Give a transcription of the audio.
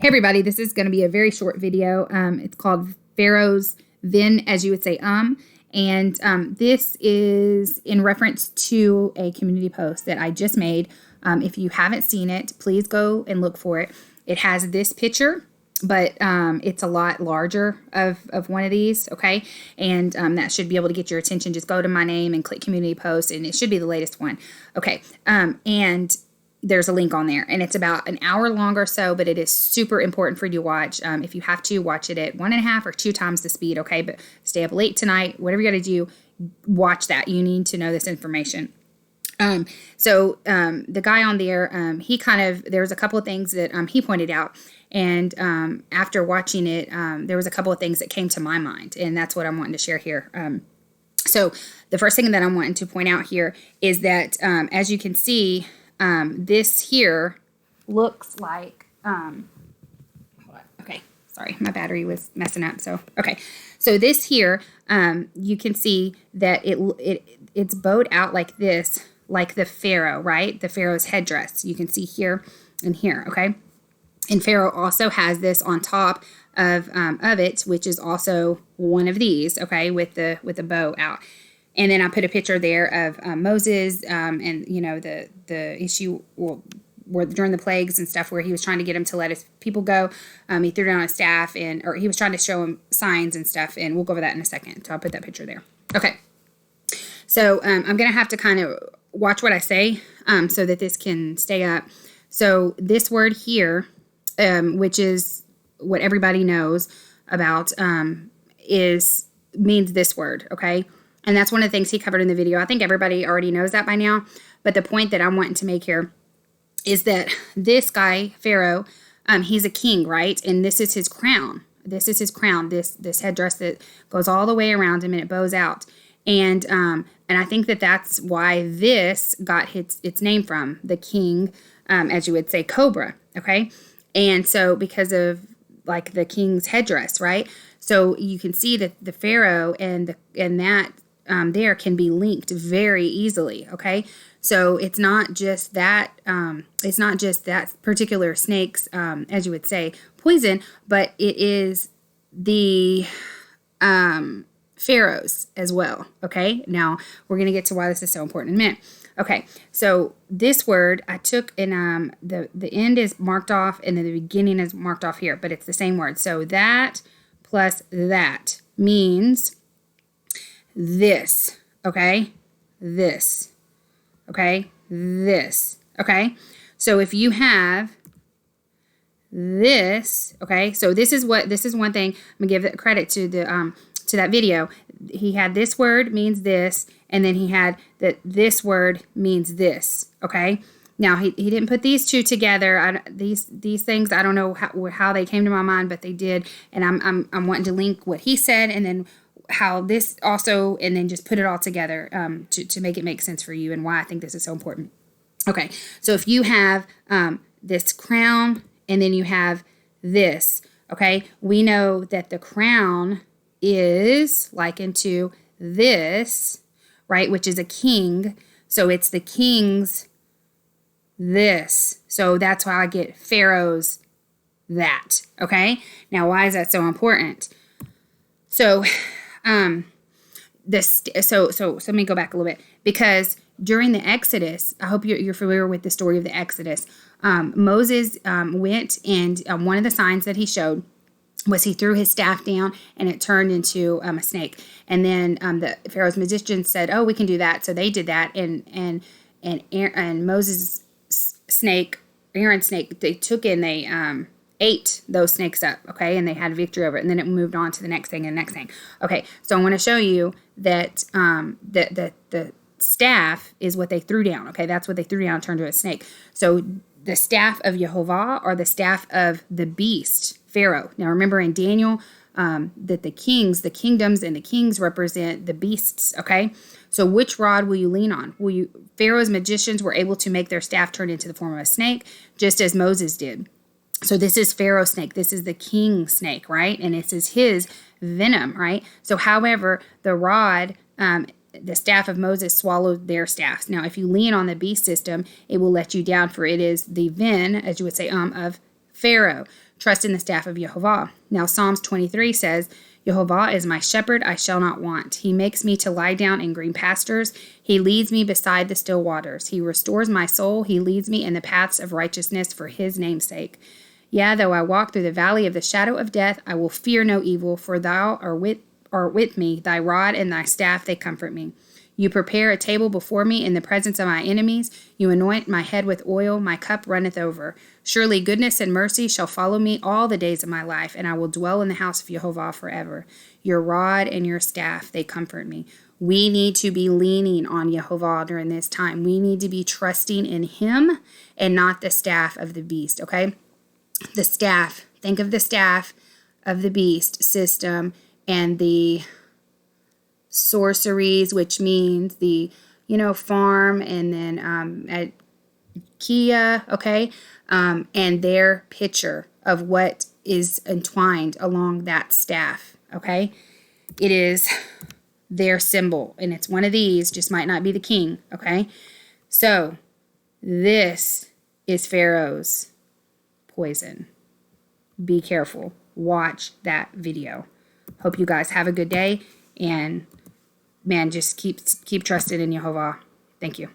Hey everybody, this is going to be a very short video. It's called Pharaoh's Then, as you would say, and this is in reference to a community post that I just made. If you haven't seen it, please go and look for it. It has this picture, but it's a lot larger of one of these, okay? And that should be able to get your attention. Just go to my name and click community post, and it should be the latest one, okay? And there's a link on there, and it's about an hour long or so, but it is super important for you to watch. If you have to, watch it at 1.5 or 2 times the speed, okay? But stay up late tonight, whatever you got to do, watch that. You need to know this information. The guy on there, there's a couple of things that he pointed out, and after watching it, there was a couple of things that came to my mind, and that's what I'm wanting to share here. So the first thing that I'm wanting to point out here is that, as you can see, this here looks like, okay, sorry, my battery was messing up. So this here, you can see that it's bowed out like this, like the Pharaoh, right? The Pharaoh's headdress. You can see here and here, okay? And Pharaoh also has this on top of it, which is also one of these, okay, with the bow out. And then I put a picture there of Moses, and you know the issue where during the plagues and stuff, where he was trying to get him to let his people go. He threw down his staff, or he was trying to show him signs and stuff. And we'll go over that in a second. So I'll put that picture there. Okay. So I'm gonna have to kind of watch what I say, so that this can stay up. So this word here, which is what everybody knows about, means this word. Okay. And that's one of the things he covered in the video. I think everybody already knows that by now. But the point that I'm wanting to make here is that this guy, Pharaoh, he's a king, right? And this is his crown. This is his crown, this headdress that goes all the way around him and it bows out. And I think that that's why this got its name from, the king, as you would say, cobra, okay? And so because of like the king's headdress, right? So you can see that the Pharaoh and that there can be linked very easily, okay? So it's not just that particular snake's, as you would say, poison, but it is the Pharaoh's as well, okay? Now, we're going to get to why this is so important in a minute. Okay, so this word I took, and the end is marked off, and then the beginning is marked off here, but it's the same word. So that plus that means this, okay? This, okay? This, okay? So if you have this, okay? So this is one thing. I'm gonna give it credit to to that video. He had this word means this, and then he had that this word means this, okay? Now he didn't put these two together. These things, I don't know how they came to my mind, but they did, and I'm wanting to link what he said and then how this also, and then just put it all together to make it make sense for you and why I think this is so important. Okay, so if you have this crown and then you have this, okay, we know that the crown is likened to this, right, which is a king. So it's the king's this. So that's why I get Pharaoh's that, okay? Now, why is that so important? So so let me go back a little bit, because during the Exodus, I hope you're familiar with the story of the Exodus. Moses went, and one of the signs that he showed was he threw his staff down and it turned into a snake. And then the Pharaoh's magicians said, "Oh, we can do that." So they did that, and Moses' snake, Aaron's snake, they took and they ate those snakes up, okay, and they had victory over it, and then it moved on to the next thing and the next thing. Okay, so I want to show you that the staff is what they threw down, okay? That's what they threw down, turned to a snake. So the staff of Jehovah, or the staff of the beast, Pharaoh. Now remember in Daniel that the kingdoms and the kings represent the beasts, okay? So which rod will you lean on? Pharaoh's magicians were able to make their staff turn into the form of a snake, just as Moses did. So this is Pharaoh's snake. This is the king snake, right? And this is his venom, right? So however, the rod, the staff of Moses swallowed their staffs. Now, if you lean on the beast system, it will let you down, for it is the vein, as you would say, of Pharaoh, trust in the staff of Jehovah. Now Psalms 23 says, Jehovah is my shepherd, I shall not want. He makes me to lie down in green pastures. He leads me beside the still waters. He restores my soul. He leads me in the paths of righteousness for his name's sake. Yeah, though I walk through the valley of the shadow of death, I will fear no evil, for thou art with me. Thy rod and thy staff, they comfort me. You prepare a table before me in the presence of my enemies. You anoint my head with oil. My cup runneth over. Surely goodness and mercy shall follow me all the days of my life, and I will dwell in the house of Jehovah forever. Your rod and your staff, they comfort me. We need to be leaning on Jehovah during this time. We need to be trusting in him and not the staff of the beast, okay? The staff, think of the staff of the beast system and the sorceries, which means the, farm, and then at Kia, okay, and their picture of what is entwined along that staff, okay? It is their symbol, and it's one of these, just might not be the king, okay? So this is Pharaoh's poison. Be careful. Watch that video. Hope you guys have a good day, and man, just keep trusting in Jehovah. Thank you.